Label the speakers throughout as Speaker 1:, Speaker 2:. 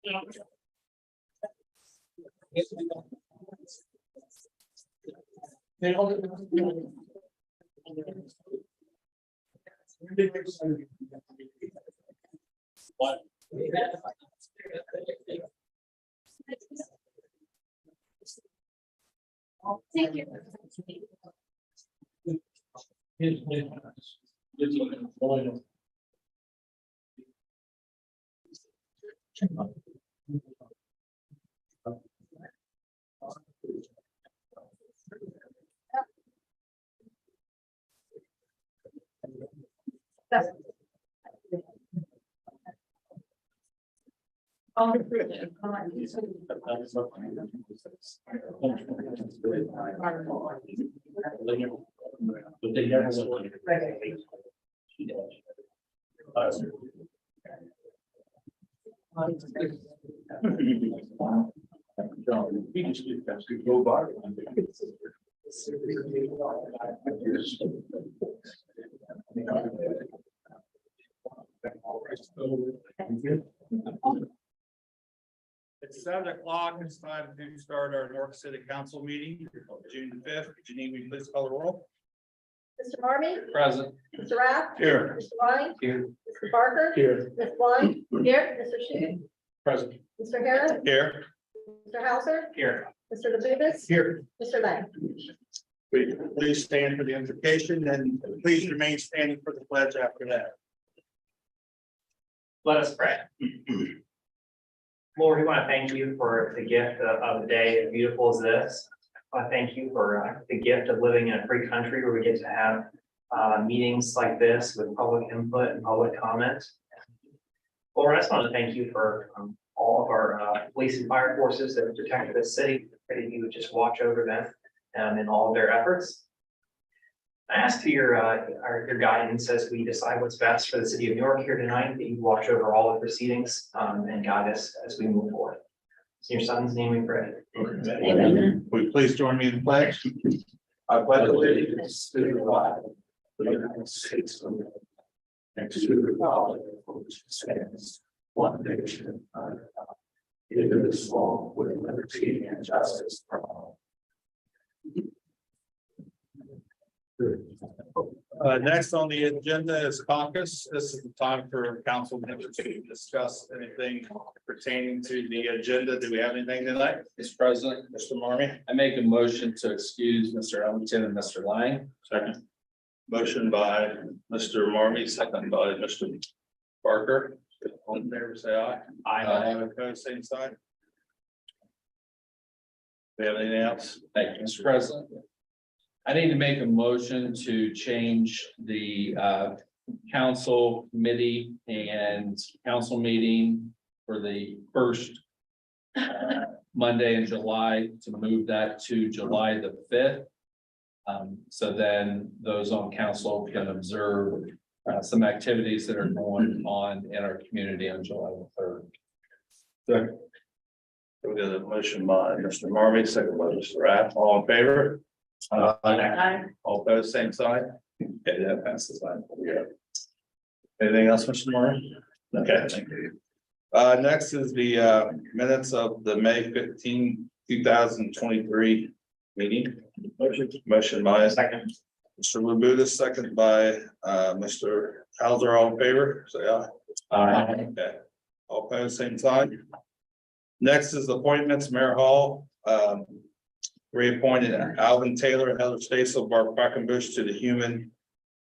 Speaker 1: Thank you.
Speaker 2: It's 7 o'clock. It's time to start our Newark City Council meeting, June 5th. Janine, will you please call the roll?
Speaker 3: Mr. Marmy?
Speaker 2: Present.
Speaker 3: Mr. Rath?
Speaker 2: Here.
Speaker 3: Mr. Ryan?
Speaker 2: Here.
Speaker 3: Mr. Barker?
Speaker 2: Here.
Speaker 3: Ms. Blind? Here. Mr. Shute?
Speaker 2: Present.
Speaker 3: Mr. Harris?
Speaker 2: Here.
Speaker 3: Mr. Hauser?
Speaker 2: Here.
Speaker 3: Mr. Labutus?
Speaker 2: Here.
Speaker 3: Mr. Lang?
Speaker 2: Please stand for the invocation and please remain standing for the pledge after that.
Speaker 4: Let us pray. Lord, we want to thank you for the gift of the day, as beautiful as this. I want to thank you for the gift of living in a free country where we get to have meetings like this with public input and public comment. Lord, I just want to thank you for all of our police and fire forces that protect this city. I pray that you would just watch over them in all of their efforts. I ask for your guidance as we decide what's best for the city of Newark here tonight, that you watch over all the proceedings and guide us as we move forward. In your son's name we pray.
Speaker 2: Amen. Will you please join me in the pledge? I pledge allegiance to the flag of the United States of America, and to the republic for which it stands, one nation under God, indivisible, with liberty and justice for all. Next on the agenda is caucus. This is the time for council members to discuss anything pertaining to the agenda. Do we have anything tonight?
Speaker 5: Mr. President,
Speaker 2: Mr. Marmy?
Speaker 5: I make a motion to excuse Mr. Ellington and Mr. Lang.
Speaker 2: Second. Motion by Mr. Marmy, second by Mr. Barker. All in favor, say aye.
Speaker 5: Aye.
Speaker 2: Opposed, same sign. Do we have anything else?
Speaker 5: Thank you, Mr. President. I need to make a motion to change the council committee and council meeting for the first Monday in July, to move that to July the 5th. So then those on council can observe some activities that are going on in our community on July the 3rd.
Speaker 2: Second. We got a motion by Mr. Marmy, second by Mr. Rath. All in favor?
Speaker 3: Aye.
Speaker 2: All opposed, same side. Okay, that passes. Yeah. Anything else, Mr. Marmy? Okay, thank you. Next is the minutes of the May 15, 2023 meeting. Motion by
Speaker 4: Second.
Speaker 2: Mr. Labutus, second by Mr. Hauser. All in favor, say aye.
Speaker 5: Aye.
Speaker 2: Okay. All opposed, same side. Next is appointments, Mayor Hall. Reappointed Alvin Taylor, Heather Stasel, Bart Quackenbush to the Human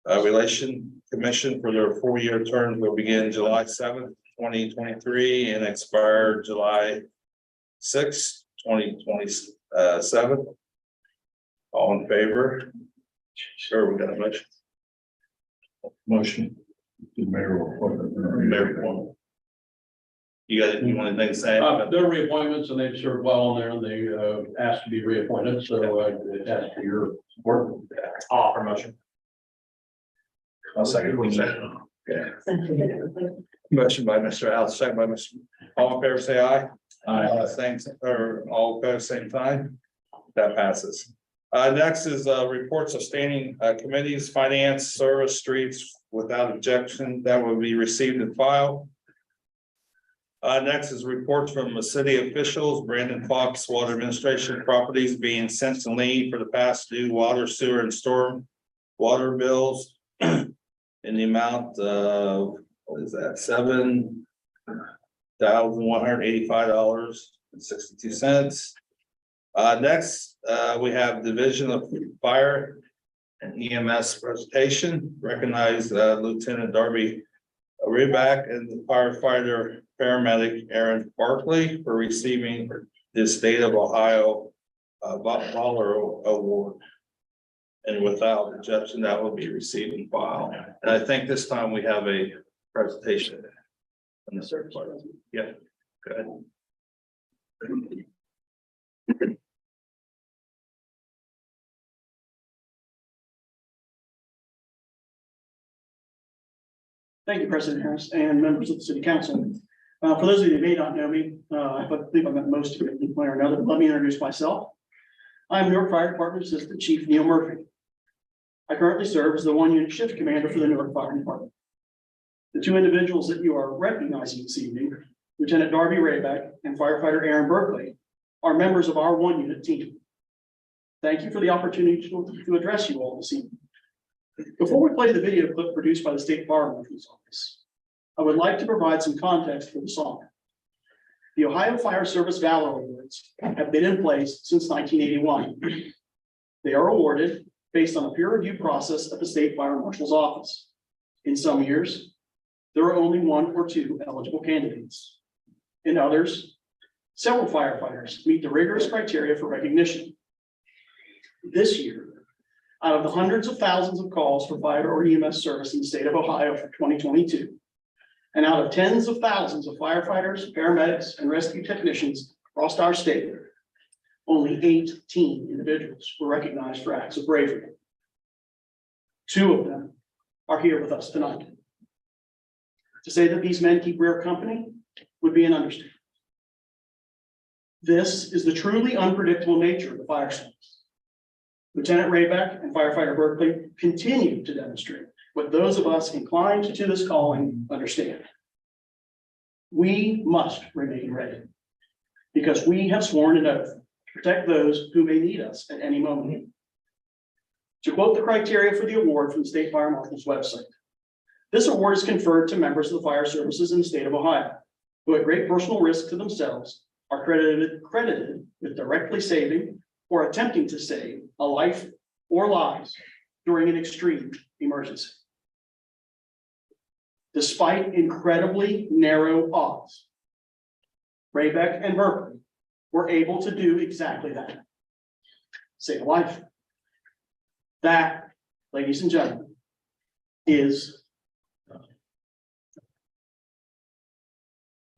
Speaker 2: Relation Commission for their 4-year term will begin July 7th, 2023 and expire July 6th, 2027. All in favor? Sure, we got a motion. Motion. Mayor. You got, you want anything to say?
Speaker 6: They're reappointments and they've served well on there and they asked to be reappointed, so it asked for your support.
Speaker 4: I'll offer motion.
Speaker 2: I'll second. Okay. Motion by Mr. Al, second by Mr. All in favor, say aye. Thanks, or all opposed, same time. That passes. Next is reports of standing committees, finance, service, streets, without objection, that will be received and filed. Next is reports from the city officials, Brandon Fox, Water Administration properties being sent to lien for the past due water, sewer, and storm water bills in the amount of, what is that, $7,185.62. Next, we have Division of Fire and EMS presentation. Recognize Lieutenant Darby Reback and the firefighter paramedic Aaron Barkley for receiving the State of Ohio Valor Award. And without objection, that will be received and filed. And I think this time we have a presentation. On the third part. Yeah, good.
Speaker 1: Thank you, President Harris and members of the city council. For those of you who may not know me, I believe I've met most of you in one way or another, but let me introduce myself. I'm Newark Fire Department Assistant Chief Neil Murphy. I currently serve as the 1-unit shift commander for the Newark Fire Department. The two individuals that you are recognizing this evening, Lieutenant Darby Rayback and firefighter Aaron Berkeley, are members of our 1-unit team. Thank you for the opportunity to address you all this evening. Before we play the video clip produced by the State Fire Marshal's Office, I would like to provide some context for the song. The Ohio Fire Service Valor Awards have been in place since 1981. They are awarded based on a peer review process at the State Fire Marshal's Office. In some years, there are only 1 or 2 eligible candidates. In others, several firefighters meet the rigorous criteria for recognition. This year, out of the hundreds of thousands of calls for fire or EMS service in the state of Ohio for 2022, and out of tens of thousands of firefighters, paramedics, and rescue technicians across our state, only 18 individuals were recognized for acts of bravery. 2 of them are here with us tonight. To say that these men keep rare company would be an understatement. This is the truly unpredictable nature of the fire service. Lieutenant Rayback and firefighter Berkeley continue to demonstrate what those of us inclined to this calling understand. We must remain ready because we have sworn an oath to protect those who may need us at any moment. To quote the criteria for the award from the State Fire Marshal's website, this award is conferred to members of the fire services in the state of Ohio who at great personal risk to themselves are credited with directly saving or attempting to save a life or lives during an extreme emergency. Despite incredibly narrow odds, Rayback and Berkeley were able to do exactly that. Save a life. That, ladies and gentlemen, is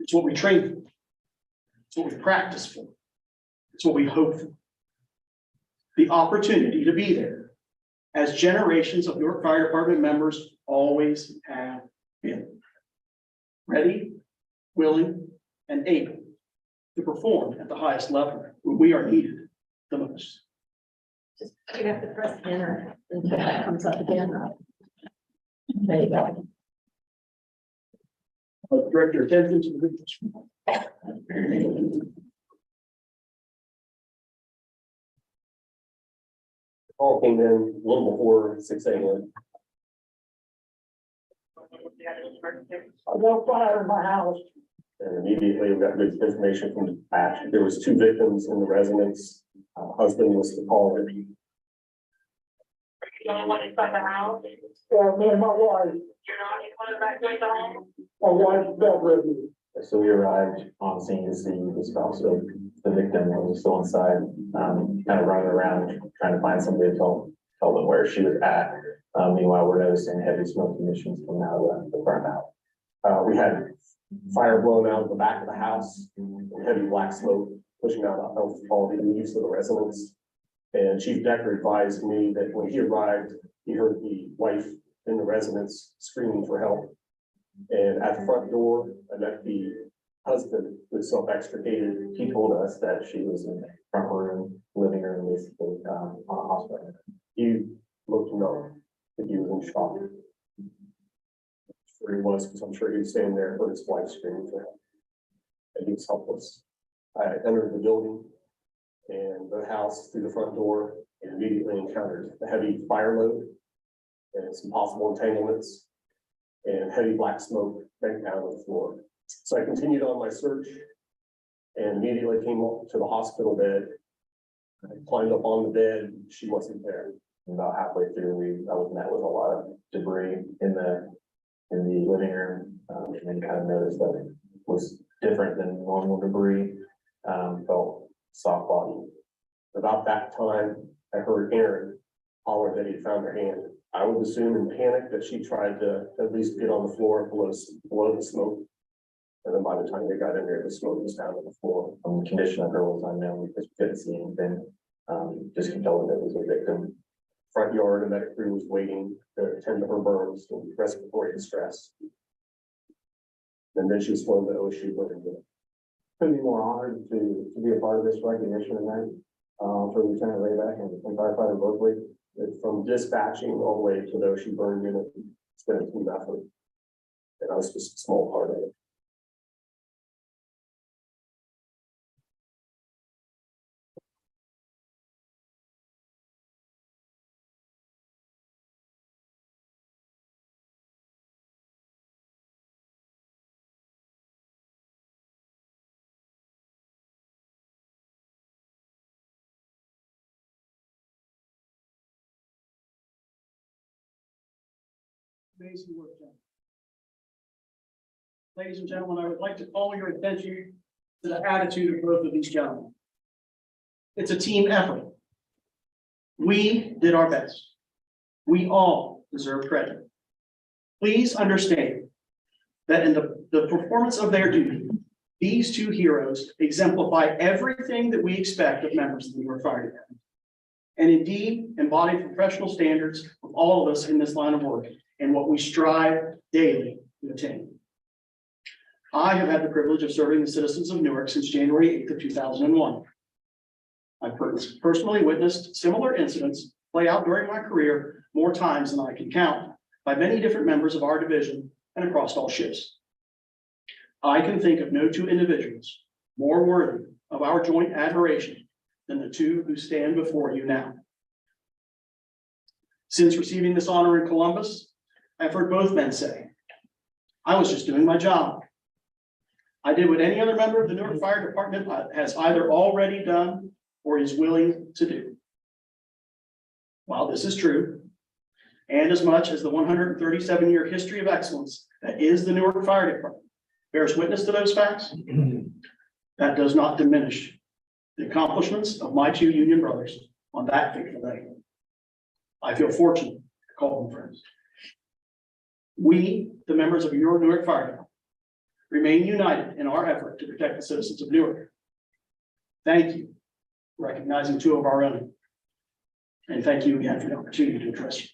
Speaker 1: it's what we train for. It's what we practice for. It's what we hope for. The opportunity to be there, as generations of your fire department members always have been. Ready, willing, and able to perform at the highest level when we are needed the most.
Speaker 3: Just you have to press enter until that comes up again. There you go.
Speaker 1: I'll direct your attention to the video.
Speaker 7: All came in a little before 6 a.m. I got fire in my house. And immediately we got good information from the dispatch. There was 2 victims in the residence. Husband was the caller.
Speaker 8: You don't want inside the house? Yeah, me and my wife. You're not going to evacuate the home? My wife's bedridden.
Speaker 7: So we arrived on scene to see the spouse of the victim was still inside, kind of running around trying to find somebody to tell them where she was at. Meanwhile, we're noticing heavy smoke emissions coming out of the front house. We had fire blowing out of the back of the house, heavy black smoke pushing out of all the leaves of the residence. And Chief Decker advised me that when he arrived, he heard the wife in the residence screaming for help. And at the front door, I met the husband who self-extricated. He told us that she was in the front room, living room, basically, on a hospital. He looked numb, but he was in shock. Sure he was, because I'm sure he was standing there with his wife screaming for help.
Speaker 9: and he was helpless. I entered the building and the house through the front door and immediately encountered a heavy fire load and some possible entanglements and heavy black smoke banked down on the floor. So I continued on my search and immediately came up to the hospital bed. I climbed up on the bed, she wasn't there.
Speaker 7: About halfway through, I was met with a lot of debris in the living room, and then kind of noticed that it was different than normal debris. Felt soft body. About that time, I heard Aaron holler that he found her hand. I would assume in panic that she tried to at least get on the floor below the smoke. And then by the time they got in there, the smoke was down on the floor. The condition of her was unknown because we couldn't see anything. Just can tell that it was a victim. Front yard, a medic crew was waiting to attend to her burns and respiratory distress. And then she was flown to OSU. Couldn't be more honored to be a part of this recognition event for Lieutenant Rayback and firefighter Berkeley. From dispatching all the way to the OSU burn unit, it's been a team effort. And I was just a small part of it.
Speaker 1: Amazing work, John. Ladies and gentlemen, I would like to call your attention to the attitude of both of these gentlemen. It's a team effort. We did our best. We all deserve credit. Please understand that in the performance of their duty, these two heroes exemplify everything that we expect of members of the Newark Fire Department, and indeed embody professional standards of all of us in this line of work and what we strive daily to attain. I have had the privilege of serving the citizens of Newark since January 8th of 2001. I've personally witnessed similar incidents play out during my career more times than I can count by many different members of our division and across all shifts. I can think of no two individuals more worthy of our joint admiration than the two who stand before you now. Since receiving this honor in Columbus, I've heard both men say, I was just doing my job. I did what any other member of the Newark Fire Department has either already done or is willing to do. While this is true, and as much as the 137-year history of excellence that is the Newark Fire Department bears witness to those facts, that does not diminish the accomplishments of my two union brothers on that fateful day. I feel fortunate to call them friends. We, the members of your Newark Fire Department, remain united in our effort to protect the citizens of Newark. Thank you for recognizing two of our own. And thank you again for the opportunity to address you.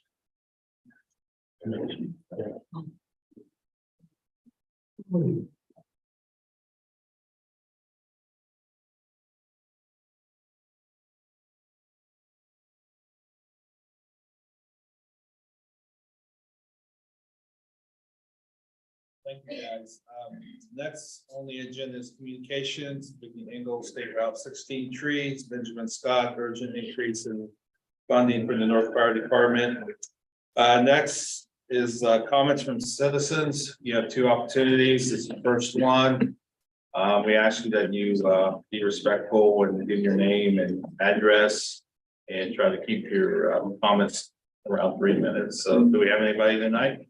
Speaker 2: Thank you, guys. Next on the agenda is communications, Vicky Engel, State Route 16 trees, Benjamin Scott, urgent increase in funding for the North Fire Department. Next is comments from citizens. You have two opportunities. This is the first one. We ask you that you be respectful and give your name and address and try to keep your comments around 3 minutes. So do we have anybody tonight?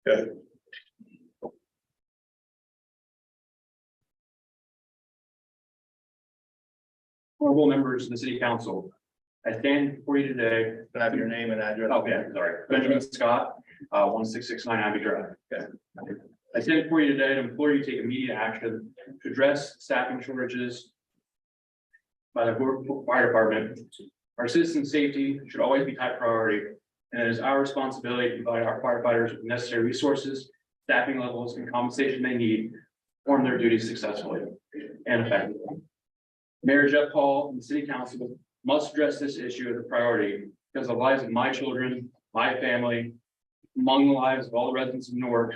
Speaker 2: Good.
Speaker 10: Honorable members of the city council, I stand before you today.
Speaker 2: Can I have your name and address?
Speaker 10: Okay, sorry, Benjamin Scott, 1669 Abbey Drive. Okay. I stand before you today to implore you to take immediate action to address staffing shortages by the fire department. Our citizen safety should always be top priority, and it is our responsibility to provide our firefighters with necessary resources, staffing levels, and compensation they need to perform their duties successfully and effectively. Mayor Jeff Hall and the city council must address this issue as a priority because the lives of my children, my family, among the lives of all the residents of Newark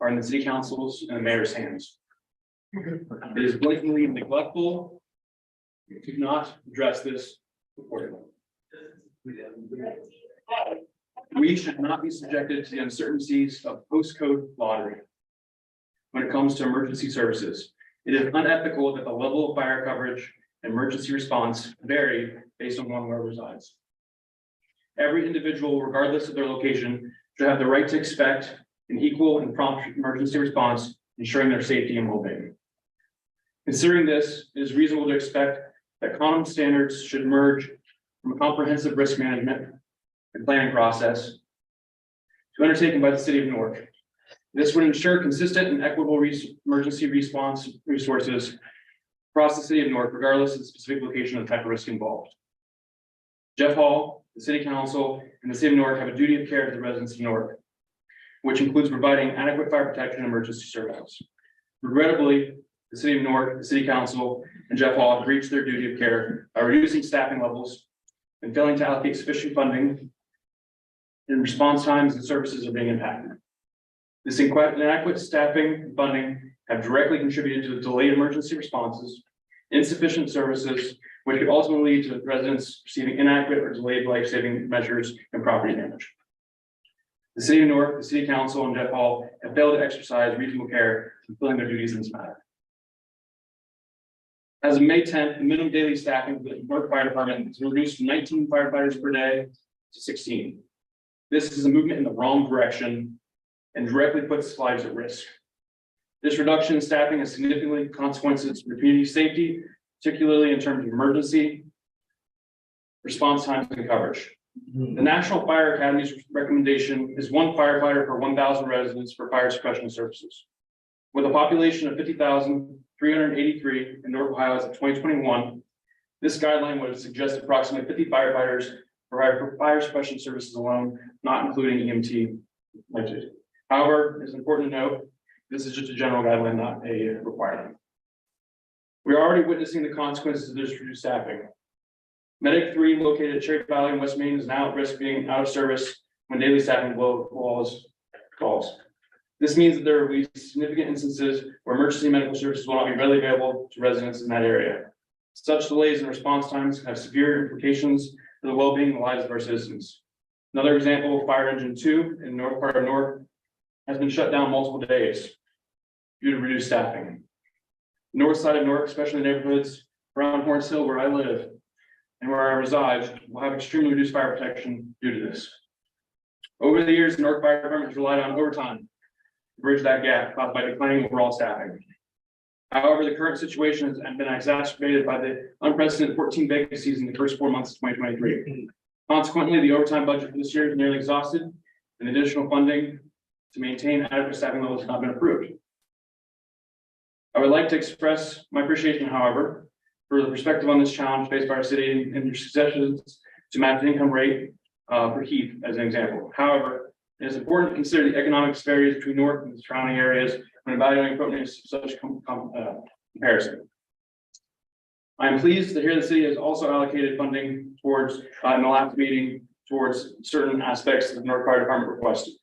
Speaker 10: are in the city council's and the mayor's hands. It is blatantly neglectful to not address this accordingly. We should not be subjected to the uncertainties of postcode lottery when it comes to emergency services. It is unethical that the level of fire coverage and emergency response vary based on one where it resides. Every individual, regardless of their location, should have the right to expect an equal and prompt emergency response, ensuring their safety and well-being. Considering this, it is reasonable to expect that common standards should emerge from a comprehensive risk management and planning process to undertaken by the city of Newark. This would ensure consistent and equitable emergency response resources across the city of Newark, regardless of the specific location and type of risk involved. Jeff Hall, the city council, and the city of Newark have a duty of care to the residents of Newark, which includes providing adequate fire protection and emergency services. Regrettably, the city of Newark, the city council, and Jeff Hall have breached their duty of care by reducing staffing levels and failing to allocate sufficient funding, and response times and services are being impacted. This inadequate staffing and funding have directly contributed to the delayed emergency responses, insufficient services, which could ultimately lead to residents receiving inadequate or delayed life-saving measures and property damage. The city of Newark, the city council, and Jeff Hall have failed to exercise reasonable care in fulfilling their duties in this matter. As of May 10th, the minimum daily staffing for the Newark Fire Department is reduced from 19 firefighters per day to 16. This is a movement in the wrong direction and directly puts lives at risk. This reduction in staffing has significant consequences for community safety, particularly in terms of emergency response times and coverage. The National Fire Academy's recommendation is 1 firefighter per 1,000 residents for fire suppression services. With a population of 50,383 in North Ohio as of 2021, this guideline would suggest approximately 50 firefighters for fire suppression services alone, not including EMT budget. However, it's important to note, this is just a general guideline, not a requirement. We are already witnessing the consequences of this reduced staffing. Medic 3, located at Cherry Valley in West Main, is now at risk of being out of service when daily staffing falls. This means that there will be significant instances where emergency medical services will not be readily available to residents in that area. Such delays in response times have severe implications for the well-being and lives of our citizens. Another example, Fire Engine 2 in the north part of Newark has been shut down multiple days due to reduced staffing. North side of Newark, especially neighborhoods around Horns Hill where I live and where I reside, will have extremely reduced fire protection due to this. Over the years, the Newark Fire Department has relied on overtime to bridge that gap caused by declining overall staffing. However, the current situation has been exacerbated by the unprecedented 14 vacancies in the first 4 months of 2023. Consequently, the overtime budget for this year is nearly exhausted, and additional funding to maintain adequate staffing levels has not been approved. I would like to express my appreciation, however, for the perspective on this challenge faced by our city and your suggestions to match the income rate for Heath as an example. However, it is important to consider the economic disparities between Newark and the surrounding areas when evaluating appropriate such comparison. I am pleased to hear the city has also allocated funding towards, in the last meeting, towards certain aspects of the Newark Fire Department requested.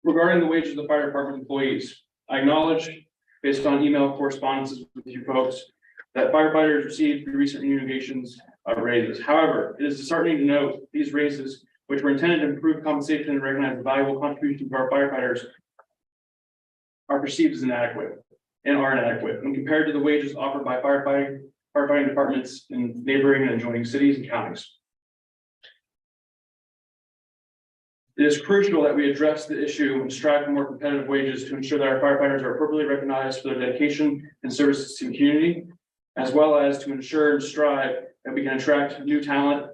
Speaker 10: Regarding the wages of the fire department employees, I acknowledge, based on email correspondences with you folks, that firefighters received through recent renegotiations of raises. However, it is disheartening to note these raises, which were intended to improve compensation and recognize the valuable contribution to our firefighters, are perceived as inadequate and are inadequate when compared to the wages offered by firefighting departments in neighboring and adjoining cities and counties. It is crucial that we address the issue and strive for more competitive wages to ensure that our firefighters are appropriately recognized for their dedication and services to the community, as well as to ensure and strive that we can attract new talent,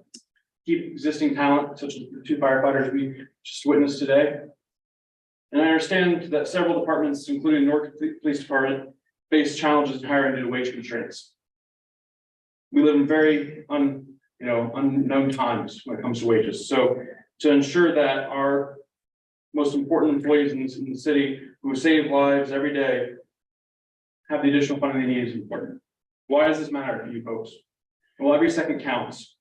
Speaker 10: keep existing talent, such as the 2 firefighters we just witnessed today. And I understand that several departments, including Newark Police Department, face challenges in hiring due to wage constraints. We live in very unknown times when it comes to wages. So to ensure that our most important employees in the city who save lives every day have the additional funding they need is important. Why does this matter to you folks? Well, every second counts.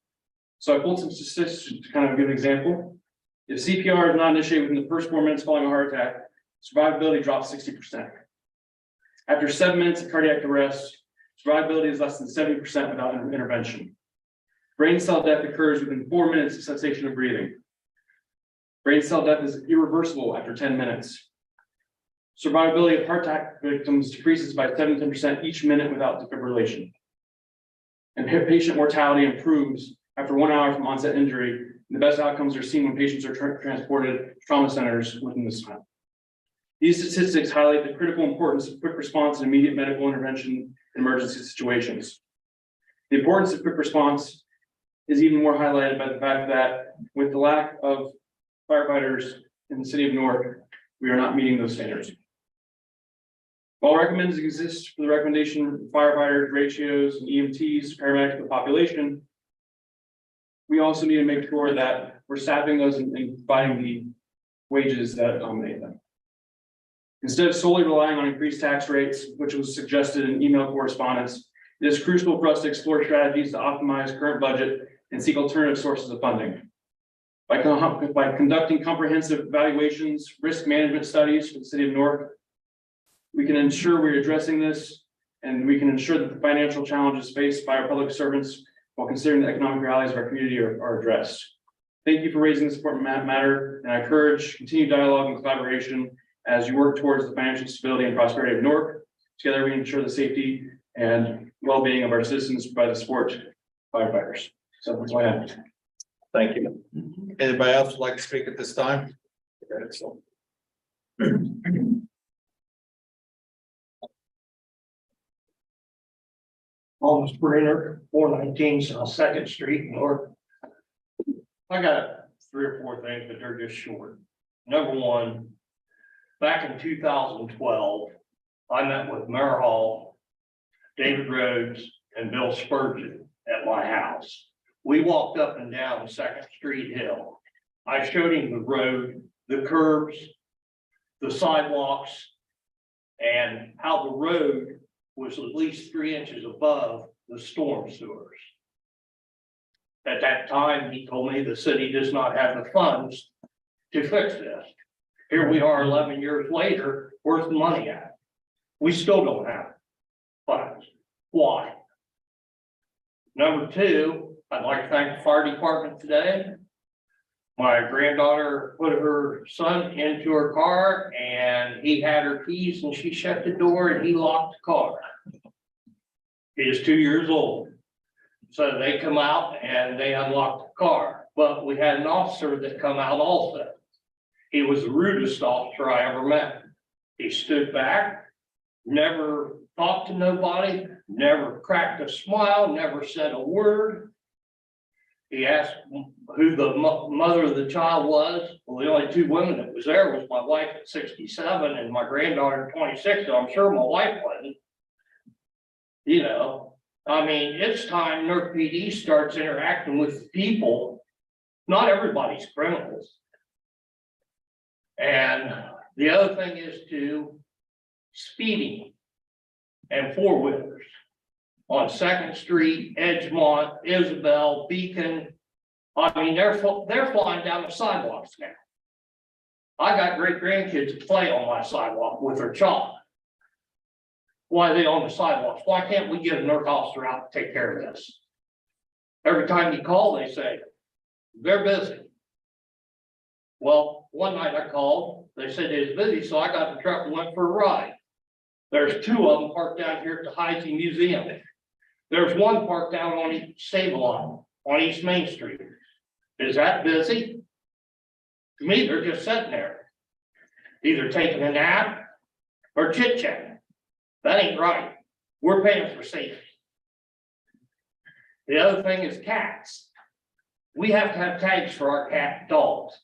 Speaker 10: So I pulled some statistics to kind of give an example. If CPR is not initiated within the first 4 minutes following a heart attack, survivability drops 60%. After 7 minutes of cardiac arrest, survivability is less than 70% without intervention. Brain cell death occurs within 4 minutes of cessation of breathing. Brain cell death is irreversible after 10 minutes. Survivability of heart attack victims decreases by 17% each minute without defibrillation. And patient mortality improves after 1 hour from onset injury. The best outcomes are seen when patients are transported to trauma centers within this time. These statistics highlight the critical importance of quick response and immediate medical intervention in emergency situations. The importance of quick response is even more highlighted by the fact that with the lack of firefighters in the city of Newark, we are not meeting those standards. While recommends exist for the recommendation of firefighters, ratios, and EMTs, paramedics to the population, we also need to make sure that we're staffing those and providing the wages that accommodate them. Instead of solely relying on increased tax rates, which was suggested in email correspondence, it is crucial for us to explore strategies to optimize current budget and seek alternative sources of funding. By conducting comprehensive evaluations, risk management studies for the city of Newark, we can ensure we're addressing this, and we can ensure that the financial challenges faced by our public servants while considering the economic realities of our community are addressed. Thank you for raising this important matter, and I encourage continued dialogue and collaboration as you work towards the financial stability and prosperity of Newark. Together, we ensure the safety and well-being of our citizens by the support firefighters. So that's all I have.
Speaker 2: Thank you. Anybody else would like to speak at this time?
Speaker 8: On the Sprinter, 419 South Second Street, North. I got 3 or 4 things, but they're just short. Number one, back in 2012, I met with Mayor Hall, David Rhodes, and Bill Spurgeon at my house. We walked up and down Second Street Hill. I showed him the road, the curbs, the sidewalks, and how the road was at least 3 inches above the storm sewers. At that time, he told me the city does not have the funds to fix this. Here we are 11 years later, where's the money at? We still don't have funds. Why? Number two, I'd like to thank the fire department today. My granddaughter put her son into her car and he had her keys and she shut the door and he locked the car. He is 2 years old. So they come out and they unlocked the car, but we had an officer that come out also. He was the rudest officer I ever met. He stood back, never talked to nobody, never cracked a smile, never said a word. He asked who the mother of the child was. Well, the only 2 women that was there was my wife at 67 and my granddaughter at 26, so I'm sure my wife wasn't. You know, I mean, it's time Newark PD starts interacting with the people. Not everybody's criminals. And the other thing is to speeding and 4-wheelers on 2nd Street, Edgemont, Isabel, Beacon. I mean, they're flying down the sidewalks now. I got great grandkids that play on my sidewalk with their chalk. Why are they on the sidewalks? Why can't we get a Newark officer out to take care of this? Every time you call, they say, they're busy. Well, one night I called, they said they was busy, so I got in the truck and went for a ride. There's 2 of them parked down here at the Heisey Museum. There's one parked down on Save-A-Lot on East Main Street. Is that busy? To me, they're just sitting there, either taking a nap or chit-chatting. That ain't right. We're paying for safety. The other thing is cats. We have to have tags for our cat dogs.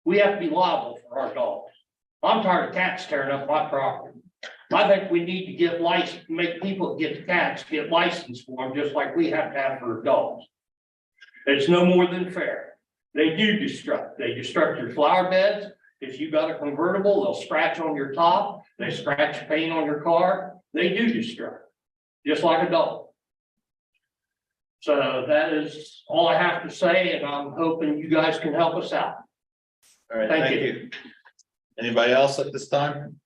Speaker 8: We have to be liable for our dogs. I'm tired of cats tearing up my property. I think we need to get licensed, make people get the cats, get licensed for them, just like we have to have for dogs. It's no more than fair. They do destruct. They destruct your flower beds. If you got a convertible, they'll scratch on your top. They scratch paint on your car. They do destruct, just like a dog. So that is all I have to say, and I'm hoping you guys can help us out.
Speaker 2: All right,
Speaker 8: Thank
Speaker 2: thank you. Anybody else at this time?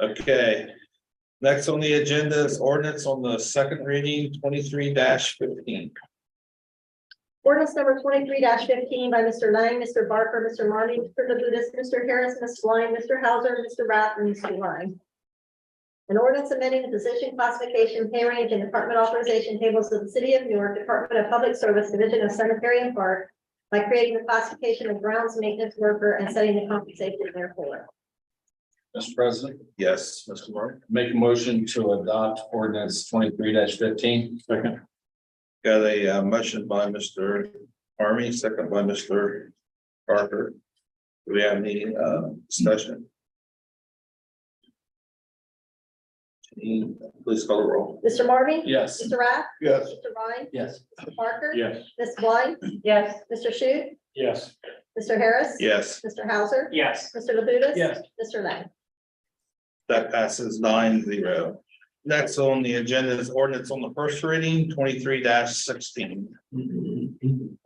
Speaker 2: Okay. Next on the agenda is ordinance on the second reading, 23-15.
Speaker 3: Ordinance number 23-15 by Mr. Lang, Mr. Barker, Mr. Marmy, Mr. Labutus, Mr. Harris, Ms. Blind, Mr. Hauser, Mr. Rath, and Mr. Ryan. An ordinance amending the position classification, pay range, and department authorization tables of the City of Newark Department of Public Service Division of Cemetery and Park by creating the classification of grounds maintenance worker and setting the compensation therefore.
Speaker 5: Mr. President,
Speaker 2: Yes, Mr. Martin.
Speaker 5: make a motion to adopt ordinance 23-15.
Speaker 6: Second.
Speaker 2: Got a motion by Mr. Army, second by Mr. Parker. Do we have any discussion? Janine, please call the roll.
Speaker 3: Mr. Marmy?
Speaker 5: Yes.
Speaker 3: Mr. Rath?
Speaker 6: Yes.
Speaker 3: Mr. Ryan?
Speaker 5: Yes.
Speaker 3: Mr. Parker?
Speaker 6: Yes.
Speaker 3: Ms. Blind? Yes. Mr. Shute?
Speaker 6: Yes.
Speaker 3: Mr. Harris?
Speaker 2: Yes,
Speaker 3: Mr. Hauser?
Speaker 4: Yes.
Speaker 3: Mr. Labutus?
Speaker 6: Yes.
Speaker 3: Mr. Lang?
Speaker 2: that passes 9-0. Next on the agenda is ordinance on the first reading, 23-16.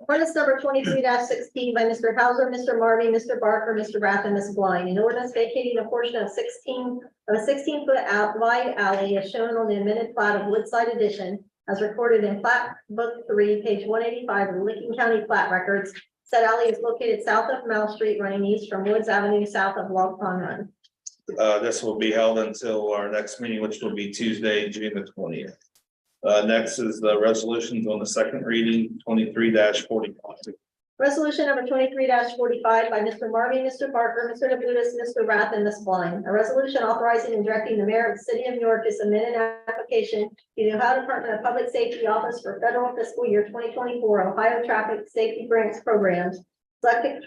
Speaker 3: Ordinance number 23-16 by Mr. Hauser, Mr. Marmy, Mr. Barker, Mr. Rath, and Ms. Blind. An ordinance vacating a portion of 16-foot wide alley as shown on the amended plat of Woodside Edition as recorded in plat book 3, page 185 of the Licking County plat records. Said alley is located south of Mount Street, running east from Woods Avenue, south of Log Pond Run.
Speaker 2: This will be held until our next meeting, which will be Tuesday, June the 20th. Next is the resolutions on the second reading, 23-45.
Speaker 3: Resolution number 23-45 by Mr. Marmy, Mr. Barker, Mr. Labutus, Mr. Rath, and Ms. Blind. A resolution authorizing and directing the mayor of the city of Newark to submit an application to the Ohio Department of Public Safety Office for federal fiscal year 2024 Ohio Traffic Safety Grants Programs, Selective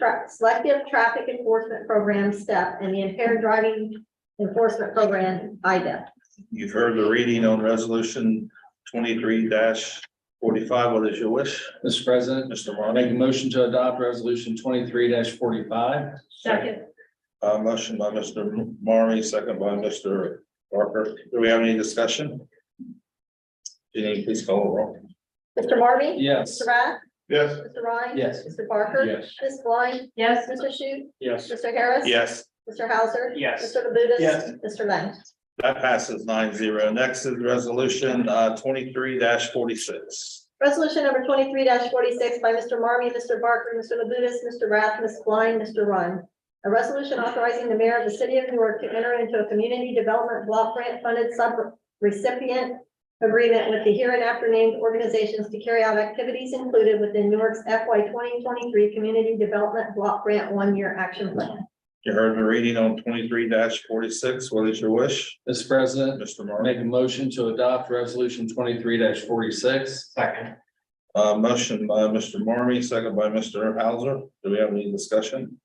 Speaker 3: Traffic Enforcement Program STEP, and the Impaired Driving Enforcement Program IDEP.
Speaker 2: You've heard the reading on resolution 23-45. What is your wish,
Speaker 5: Mr. President,
Speaker 2: Mr.
Speaker 5: I make a
Speaker 2: Marmy?
Speaker 5: motion to adopt resolution 23-45.
Speaker 3: Second.
Speaker 2: Motion by Mr. Marmy, second by Mr. Parker. Do we have any discussion? Janine, please call the roll.
Speaker 3: Mr. Marmy?
Speaker 5: Yes.
Speaker 3: Mr. Rath?
Speaker 6: Yes.
Speaker 3: Mr. Ryan?
Speaker 5: Yes.
Speaker 3: Mr. Barker?
Speaker 6: Yes.
Speaker 3: Ms. Blind? Yes. Mr. Shute?
Speaker 6: Yes.
Speaker 3: Mr. Harris?
Speaker 2: Yes,
Speaker 3: Mr. Hauser?
Speaker 4: Yes.
Speaker 3: Mr. Labutus?
Speaker 6: Yes.
Speaker 3: Mr. Lang?
Speaker 2: that passes 9-0. Next is resolution 23-46.
Speaker 3: Resolution number 23-46 by Mr. Marmy, Mr. Barker, Mr. Labutus, Mr. Rath, Ms. Blind, Mr. Ryan. A resolution authorizing the mayor of the city of Newark to enter into a community development block grant funded sub-recipient agreement with the hereinafter named organizations to carry out activities included within Newark's FY 2023 Community Development Block Grant 1-year action plan.
Speaker 2: You heard the reading on 23-46. What is your wish,
Speaker 5: Mr. President,
Speaker 2: Mr.
Speaker 5: I
Speaker 2: Marmy?
Speaker 5: make a motion to adopt resolution 23-46.
Speaker 4: Second.
Speaker 2: Motion by Mr. Marmy, second by Mr. Hauser. Do we have any discussion?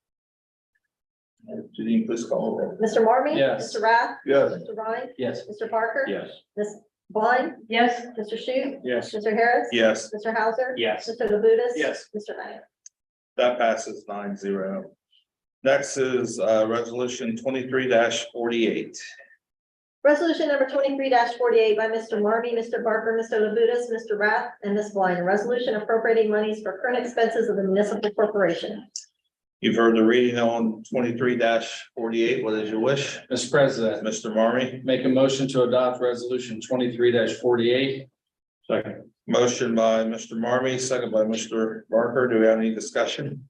Speaker 2: Janine, please call the roll.
Speaker 3: Mr. Marmy?
Speaker 5: Yes.
Speaker 3: Mr. Rath?
Speaker 6: Yes.
Speaker 3: Mr. Ryan?
Speaker 5: Yes.
Speaker 3: Mr. Parker?
Speaker 6: Yes.
Speaker 3: Ms. Blind? Yes. Mr. Shute?
Speaker 6: Yes.
Speaker 3: Mr. Harris?
Speaker 2: Yes,
Speaker 3: Mr. Hauser?
Speaker 4: Yes.
Speaker 3: Mr. Labutus?
Speaker 6: Yes.
Speaker 3: Mr. Lang?
Speaker 2: that passes 9-0. Next is resolution 23-48.
Speaker 3: Resolution number 23-48 by Mr. Marmy, Mr. Barker, Mr. Labutus, Mr. Rath, and Ms. Blind. A resolution appropriating monies for current expenses of the municipal corporation.
Speaker 2: You've heard the reading on 23-48. What is your wish,
Speaker 5: Mr. President,
Speaker 2: Mr. Marmy?
Speaker 5: make a motion to adopt resolution 23-48.
Speaker 6: Second.
Speaker 2: Motion by Mr. Marmy, second by Mr. Barker. Do we have any discussion?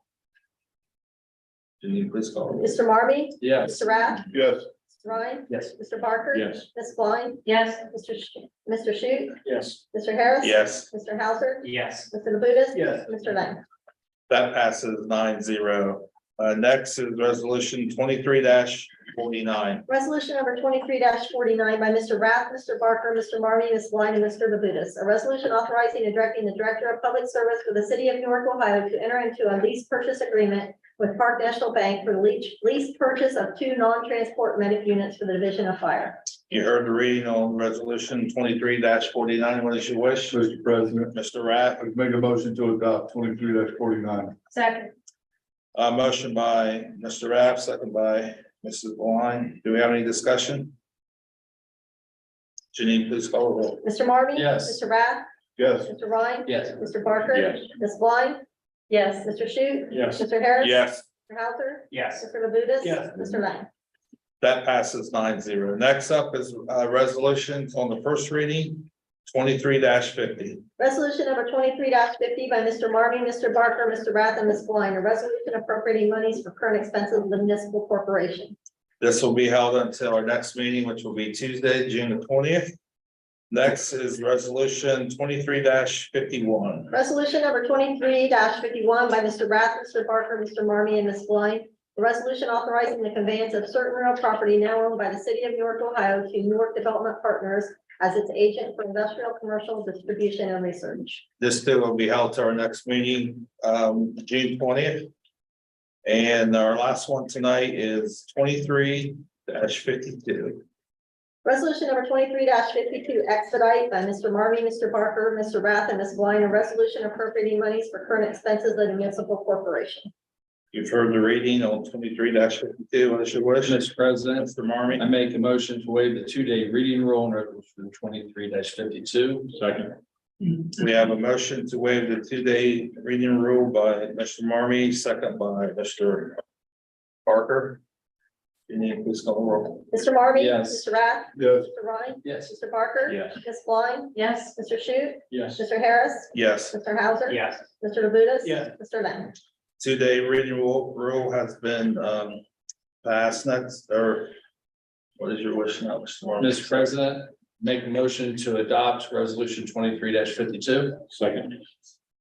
Speaker 2: Janine, please call the roll.
Speaker 3: Mr. Marmy?
Speaker 5: Yes.
Speaker 3: Mr. Rath?
Speaker 6: Yes.
Speaker 3: Mr. Ryan?
Speaker 5: Yes.
Speaker 3: Mr. Barker?
Speaker 6: Yes.
Speaker 3: Ms. Blind? Yes. Mr. Shute?
Speaker 6: Yes.
Speaker 3: Mr. Harris?
Speaker 2: Yes,
Speaker 3: Mr. Hauser?
Speaker 4: Yes.
Speaker 3: Mr. Labutus?
Speaker 6: Yes.
Speaker 3: Mr. Lang?
Speaker 2: that passes 9-0. Next is resolution 23-49.
Speaker 3: Resolution number 23-49 by Mr. Rath, Mr. Barker, Mr. Marmy, Ms. Blind, and Mr. Labutus. A resolution authorizing and directing the Director of Public Service for the City of Newark, Ohio to enter into a lease purchase agreement with Park National Bank for the lease purchase of 2 non-transport medic units for the Division of Fire.
Speaker 2: You heard the reading on resolution 23-49. What is your wish,
Speaker 6: Mr. President,
Speaker 2: Mr. Rath?
Speaker 6: I make a motion to adopt 23-49.
Speaker 3: Second.
Speaker 2: Motion by Mr. Rath, second by Mrs. Blind. Do we have any discussion? Janine, please call the roll.
Speaker 3: Mr. Marmy?
Speaker 5: Yes.
Speaker 3: Mr. Rath?
Speaker 6: Yes.
Speaker 3: Mr. Ryan?
Speaker 5: Yes.
Speaker 3: Mr. Barker?
Speaker 6: Yes.
Speaker 3: Ms. Blind? Yes. Mr. Shute?
Speaker 6: Yes.
Speaker 3: Mr. Harris?
Speaker 2: Yes,
Speaker 3: Mr. Hauser?
Speaker 4: Yes.
Speaker 3: Mr. Labutus?
Speaker 8: Yes.
Speaker 3: Mr. Lang?
Speaker 2: That passes 9-0. Next up is resolutions on the first reading, 23-50.
Speaker 3: Resolution number 23-50 by Mr. Marmy, Mr. Barker, Mr. Rath, and Ms. Blind, a resolution appropriating monies for current expenses of the municipal corporation.
Speaker 2: This will be held until our next meeting, which will be Tuesday, June the 20th. Next is resolution 23-51.
Speaker 3: Resolution number 23-51 by Mr. Rath, Mr. Barker, Mr. Marmy, and Ms. Blind. A resolution authorizing the conveyance of certain real property now owned by the city of Newark, Ohio to Newark Development Partners as its agent for industrial, commercial, distribution, and research.
Speaker 2: This too will be held to our next meeting, June 20th. And our last one tonight is 23-52.
Speaker 3: Resolution number 23-52 expedite by Mr. Marmy, Mr. Barker, Mr. Rath, and Ms. Blind, a resolution appropriating monies for current expenses of the municipal corporation.
Speaker 2: You've heard the reading on 23-52. What is your wish?
Speaker 5: Mr. President,
Speaker 2: Mr. Marmy?
Speaker 5: I make a motion to waive the 2-day reading rule on resolution 23-52.
Speaker 6: Second.
Speaker 2: We have a motion to waive the 2-day reading rule by Mr. Marmy, second by Mr. Parker. You need to please call the roll.
Speaker 3: Mr. Marmy?
Speaker 5: Yes.
Speaker 3: Mr. Rath?
Speaker 6: Yes.
Speaker 3: Mr. Ryan?
Speaker 5: Yes.
Speaker 3: Mr. Barker?
Speaker 6: Yes.
Speaker 3: Ms. Blind? Yes. Mr. Shute?
Speaker 6: Yes.
Speaker 3: Mr. Harris?
Speaker 2: Yes,
Speaker 3: Mr. Hauser?
Speaker 4: Yes.
Speaker 3: Mr. Labutus?
Speaker 8: Yes.
Speaker 3: Mr. Lang?
Speaker 2: 2-day reading rule has been passed. Next, or what is your wish now, Mr. Marmy?
Speaker 5: Mr. President, make a motion to adopt resolution 23-52.
Speaker 6: Second.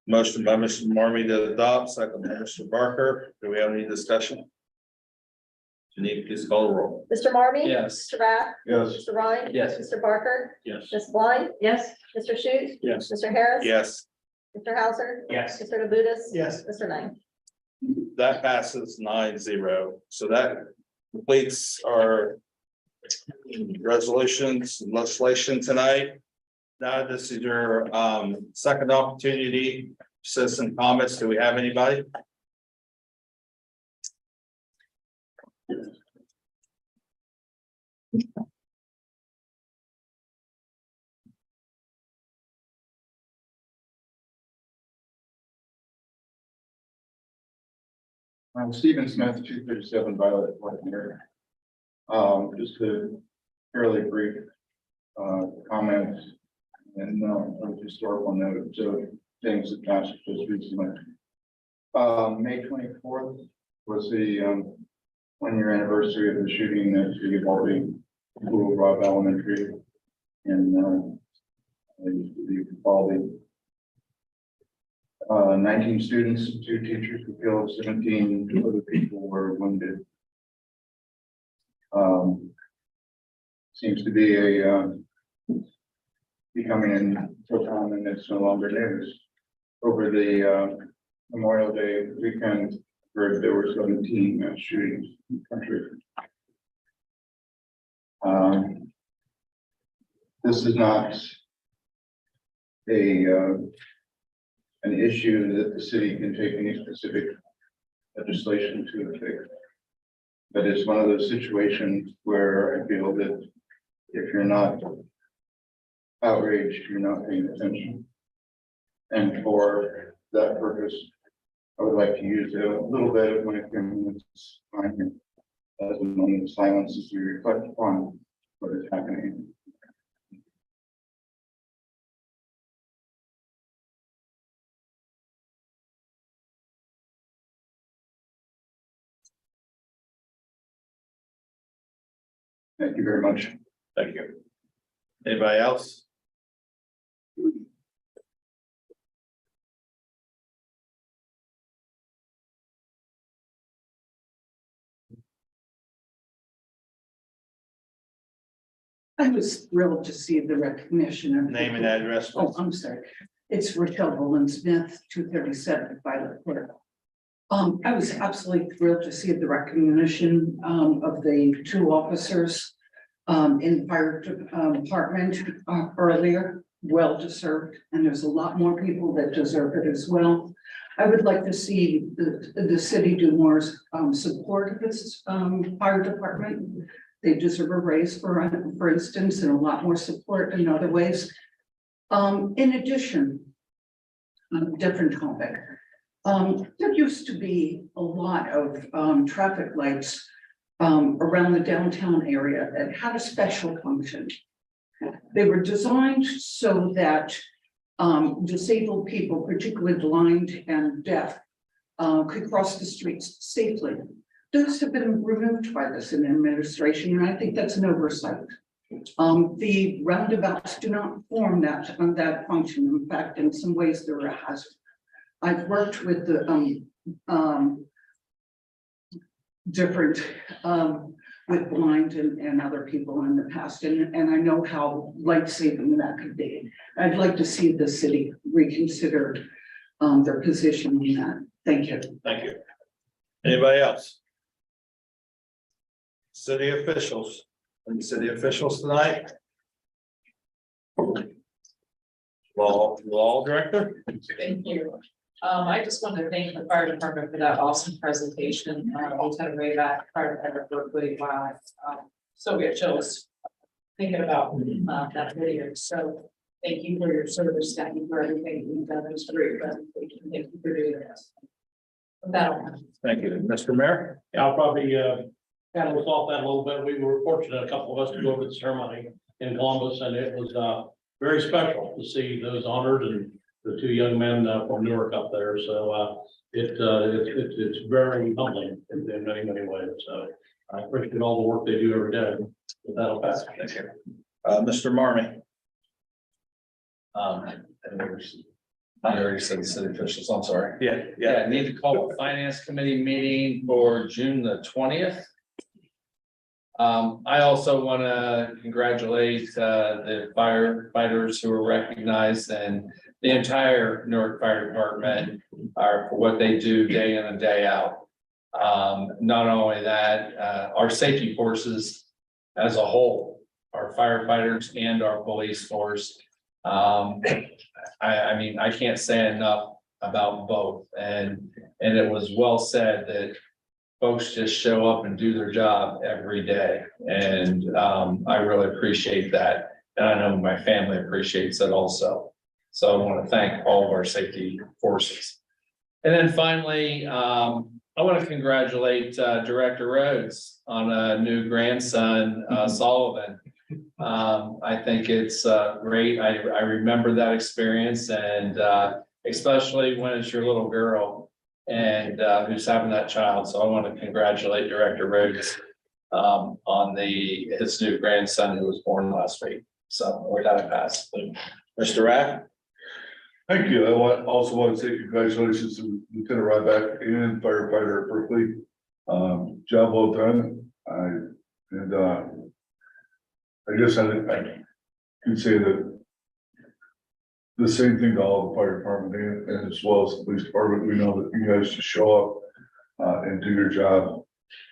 Speaker 2: Motion by Mr. Marmy to adopt, second by Mr. Barker. Do we have any discussion? You need to please call the roll.
Speaker 3: Mr. Marmy?
Speaker 5: Yes.
Speaker 3: Mr. Rath?
Speaker 6: Yes.
Speaker 3: Mr. Ryan?
Speaker 5: Yes.
Speaker 3: Mr. Barker?
Speaker 6: Yes.
Speaker 3: Ms. Blind? Yes. Mr. Shute?
Speaker 6: Yes.
Speaker 3: Mr. Harris?
Speaker 2: Yes,
Speaker 3: Mr. Hauser?
Speaker 4: Yes.
Speaker 3: Mr. Labutus?
Speaker 8: Yes.
Speaker 3: Mr. Lang?
Speaker 2: that passes 9-0. So that completes our resolutions and legislation tonight. Now, this is your second opportunity, citizen comments. Do we have anybody?
Speaker 11: I'm Stephen Smith, 237 Violet Area. Just a fairly brief comment and a historical note of things that passed just recently. May 24th was the 1-year anniversary of the shooting at the Uvalde School Rob Elementary in the Uvalde. 19 students, 2 teachers were killed, 17 other people were wounded. Seems to be a becoming so common it's no longer news. Over the Memorial Day weekend, heard there were 17 mass shootings in the country. This is not an issue that the city can take any specific legislation to fix. But it's one of those situations where I feel that if you're not outraged, you're not paying attention. And for that purpose, I would like to use a little bit of my 10 minutes time here as a moment of silence as we reflect upon what is happening. Thank you very much.
Speaker 2: Thank you. Anybody else?
Speaker 12: I was thrilled to see the recognition of.
Speaker 2: Name and address.
Speaker 12: Oh,
Speaker 2: please.
Speaker 12: I'm sorry. It's Raquel Boland Smith, 237 Violet Court. I was absolutely thrilled to see the recognition of the 2 officers in the fire department earlier. Well deserved, and there's a lot more people that deserve it as well. I would like to see the city do more support of its fire department. They deserve a raise, for instance, and a lot more support in other ways. In addition, on a different topic, There used to be a lot of traffic lights around the downtown area that had a special function. They were designed so that disabled people, particularly blind and deaf, could cross the streets safely. Those have been removed by this administration, and I think that's an oversight. The roundabouts do not form that function. In fact, in some ways, they're a hazard. I've worked with the different with blind and other people in the past, and I know how life-saving that could be. I'd like to see the city reconsider their position on that. Thank you.
Speaker 2: Thank you. Anybody else? City officials, any city officials tonight? Law director?
Speaker 13: Thank you. I just want to thank the fire department for that awesome presentation. Lieutenant Rayback, fire department Berkeley, wow, so we have chills thinking about that video. So thank you for your service, thank you for everything you've done. It was a great presentation. Thank you for doing this. With that,
Speaker 2: Thank you, Mr. Mayor.
Speaker 6: I'll probably kind of off that a little bit. We were fortunate, a couple of us, to go over the ceremony in Columbus, and it was very special to see those honored and the two young men from Newark up there. So it's very humbling in many, many ways. So I appreciate all the work they do every day. With that, I'll pass.
Speaker 2: Thank you. Mr. Marmy.
Speaker 5: I already said the city officials, I'm sorry.
Speaker 2: Yeah.
Speaker 5: I need to call a finance committee meeting for June the 20th. I also want to congratulate the firefighters who were recognized and the entire Newark Fire Department for what they do day in and day out. Not only that, our safety forces as a whole, our firefighters and our police force. I mean, I can't say enough about both, and it was well said that folks just show up and do their job every day, and I really appreciate that, and I know my family appreciates it also. So I want to thank all of our safety forces. And then finally, I want to congratulate Director Rhodes on a new grandson, Sullivan. I think it's great. I remember that experience, and especially when it's your little girl and who's having that child. So I want to congratulate Director Rhodes on his new grandson who was born last week. So we're done pass.
Speaker 2: Mr. Rath.
Speaker 11: Thank you. I also want to say congratulations to Lieutenant Ryback and firefighter at Berkeley. Job well done. I guess I can say that the same thing to all the fire department and as well as the police department. We know that you guys just show up and do your job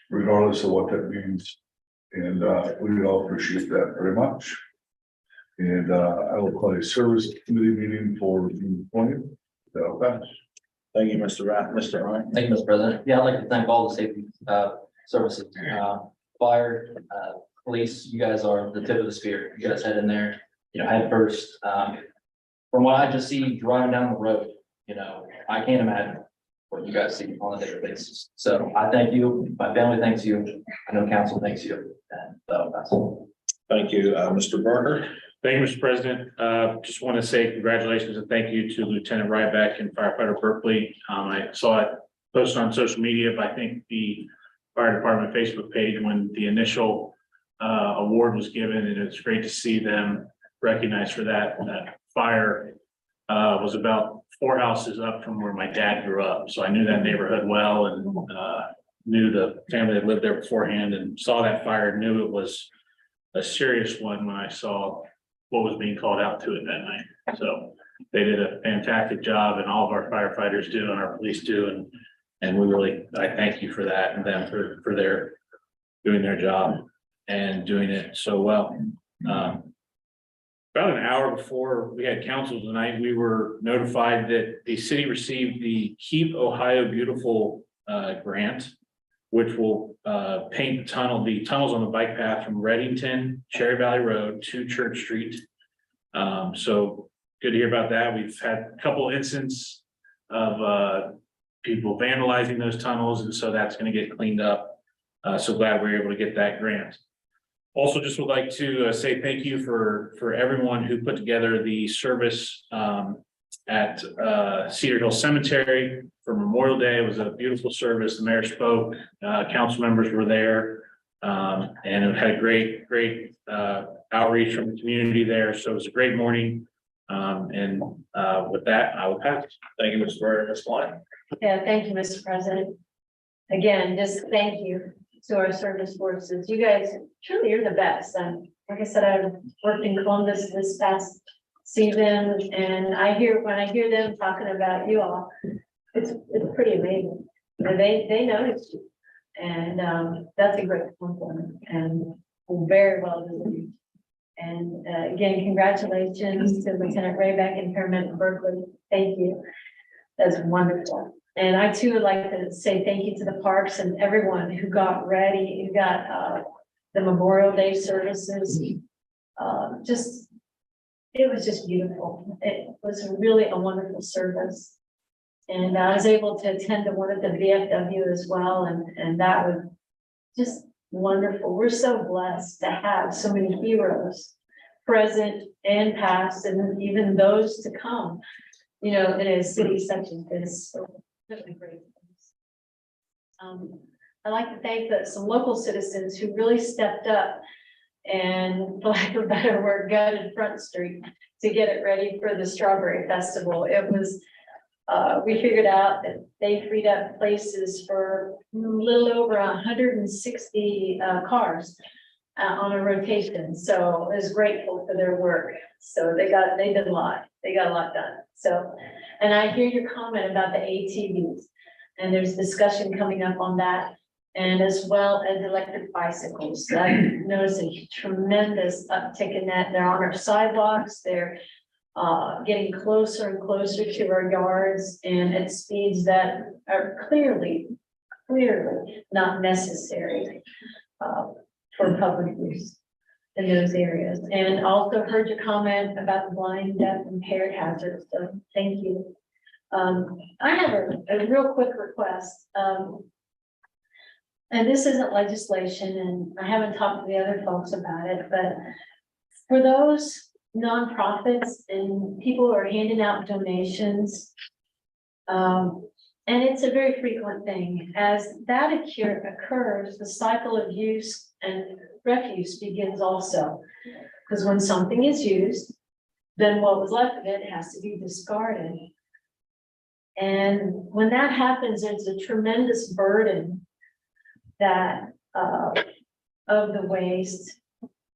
Speaker 11: regardless of what that means. And we all appreciate that very much. And I will call a service committee meeting for June 20th. That'll pass.
Speaker 2: Thank you, Mr. Rath. Mr. Ryan.
Speaker 14: Thank you, Mr. President. Yeah, I'd like to thank all the safety services, fire, police. You guys are the tip of the spear. You guys head in there, head first. From what I just see driving down the road, I can't imagine what you guys see on a daily basis. So I thank you. My family thanks you. I know council thanks you. And that's all.
Speaker 2: Thank you, Mr. Barker.
Speaker 10: Thank you, Mr. President. Just want to say congratulations and thank you to Lieutenant Ryback and firefighter Berkeley. I saw it posted on social media, but I think the fire department Facebook page when the initial award was given, and it's great to see them recognized for that. That fire was about 4 houses up from where my dad grew up. So I knew that neighborhood well and knew the family that lived there beforehand and saw that fire, knew it was a serious one when I saw what was being called out to it that night. So they did a fantastic job, and all of our firefighters do and our police do. And we really, I thank you for that and them for their doing their job and doing it so well. About an hour before we had council tonight, we were notified that the city received the Keep Ohio Beautiful grant, which will paint the tunnels on the bike path from Reddington, Cherry Valley Road to Church Street. So good to hear about that. We've had a couple instances of people vandalizing those tunnels, and so that's gonna get cleaned up. So glad we were able to get that grant. Also, just would like to say thank you for everyone who put together the service at Cedar Hill Cemetery for Memorial Day. It was a beautiful service. The mayor spoke, council members were there. And it had a great outreach from the community there. So it was a great morning. And with that, I will pass. Thank you, Mr. Burr, Ms. Klein.
Speaker 3: Yeah, thank you, Mr. President. Again, just thank you to our service forces. You guys truly are the best. And like I said, I've worked in Columbus this past season, and when I hear them talking about you all, it's pretty amazing. And they notice you. And that's a great compliment and very well deserved. And again, congratulations to Lieutenant Rayback and Paramedic Berkeley. Thank you. That's wonderful. And I too would like to say thank you to the parks and everyone who got ready, who got the Memorial Day services. It was just beautiful. It was really a wonderful service. And I was able to attend to one at the VFW as well, and that was just wonderful. We're so blessed to have so many heroes, present and past, and even those to come, in a city such as this. So really great. I'd like to thank some local citizens who really stepped up and, for lack of a better word, gutted Front Street to get it ready for the Strawberry Festival. It was we figured out that they freed up places for a little over 160 cars on a rotation. So I was grateful for their work. So they did a lot. They got a lot done. So, and I hear your comment about the ATVs, and there's discussion coming up on that, and as well as electric bicycles. I noticed a tremendous uptick in that. They're on our sidewalks. They're getting closer and closer to our yards and at speeds that are clearly not necessary for public use in those areas. And also heard your comment about the blind, deaf, impaired hazards. So thank you. I have a real quick request. And this isn't legislation, and I haven't talked to the other folks about it, but for those nonprofits and people who are handing out donations. And it's a very frequent thing. As that occurs, the cycle of use and refuse begins also. Because when something is used, then what was left of it has to be discarded. And when that happens, there's a tremendous burden that of the waste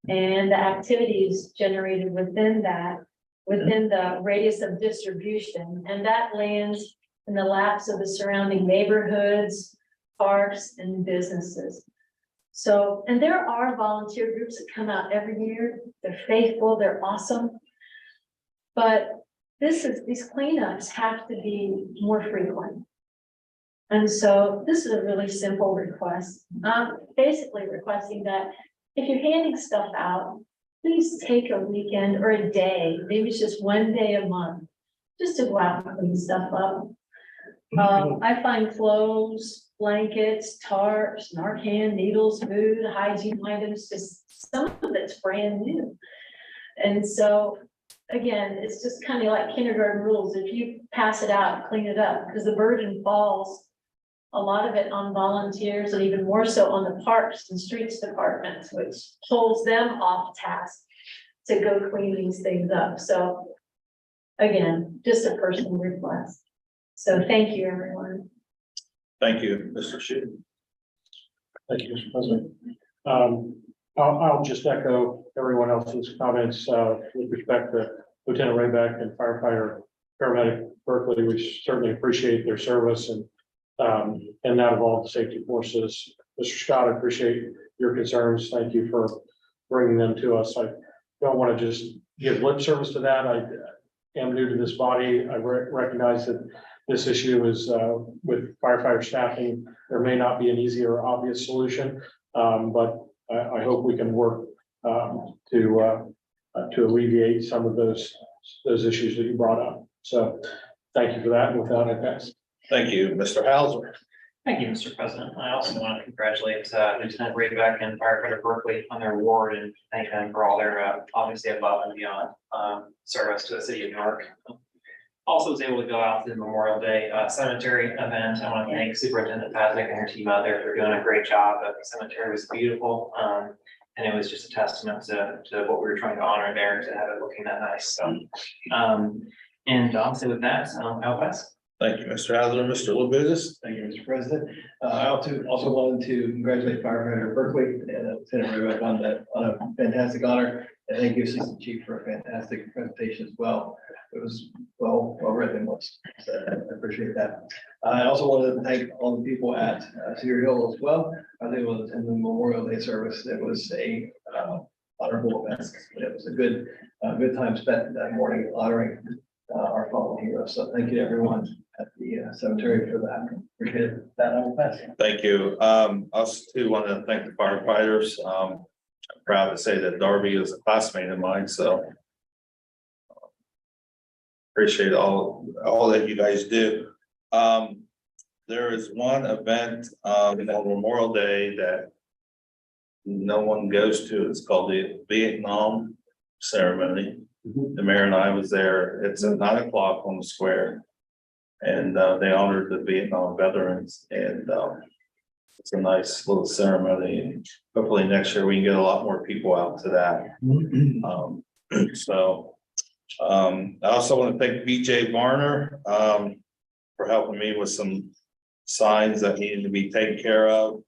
Speaker 3: and the activities generated within the radius of distribution, and that lands in the laps of the surrounding neighborhoods, parks, and businesses. So, and there are volunteer groups that come out every year. They're faithful, they're awesome. But these cleanups have to be more frequent. And so this is a really simple request. I'm basically requesting that if you're handing stuff out, please take a weekend or a day, maybe it's just one day a month, just to go out and clean stuff up. I find clothes, blankets, tarps, Narcan, needles, food, hygiene items, just some of it's brand new. And so, again, it's just kind of like kindergarten rules. If you pass it out, clean it up, because the burden falls a lot of it on volunteers and even more so on the parks and streets departments, which pulls them off task to go clean these things up. So again, just a personal request. So thank you, everyone.
Speaker 2: Thank you, Mr. Shue.
Speaker 6: Thank you, Mr. President. I'll just echo everyone else's comments with respect to Lieutenant Rayback and firefighter paramedic Berkeley. We certainly appreciate their service and that of all the safety forces. Mr. Scott, I appreciate your concerns. Thank you for bringing them to us. I don't want to just give lip service to that. I am new to this body. I recognize that this issue is with firefighter staffing. There may not be an easy or obvious solution, but I hope we can work to alleviate some of those issues that you brought up. So thank you for that. And with that, I pass.
Speaker 2: Thank you, Mr. Hauser.
Speaker 4: Thank you, Mr. President. I also want to congratulate Lieutenant Rayback and Firefighter Berkeley on their award and thank them for all their obviously above and beyond service to the city of Newark. Also was able to go out to the Memorial Day cemetery event. I want to thank Superintendent Pasnick and her team out there for doing a great job. The cemetery was beautiful. And it was just a testament to what we were trying to honor there, to have it looking that nice. So, and obviously with that, I'll pass.
Speaker 2: Thank you, Mr. Hauser. Mr. Labutus.
Speaker 10: Thank you, Mr. President. I also wanted to congratulate Firefighter Berkeley and Lieutenant Rayback on a fantastic honor. And thank you, Assistant Chief, for a fantastic presentation as well. It was well written. So I appreciate that. I also wanted to thank all the people at Cedar Hill as well. I was able to attend the Memorial Day service. It was a honorable event. It was a good time spent that morning honoring our fallen heroes. So thank you to everyone at the cemetery for that. Appreciate that. I will pass.
Speaker 2: Thank you. I also too want to thank the firefighters. I'm proud to say that Darby is a classmate of mine, so appreciate all that you guys do. There is one event on Memorial Day that no one goes to. It's called the Vietnam ceremony. The mayor and I was there. It's at 9 o'clock on the square. And they honored the Vietnam veterans, and it's a nice little ceremony. And hopefully next year we can get a lot more people out to that. I also want to thank BJ Varner for helping me with some signs that needed to be taken care of.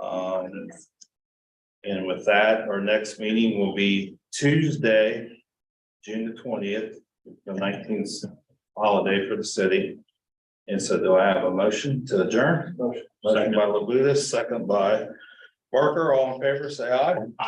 Speaker 2: And with that, our next meeting will be Tuesday, June the 20th, the 19th holiday for the city. And so do I have a motion to adjourn? Motion by Labutus, second by Barker. All in favor, say aye.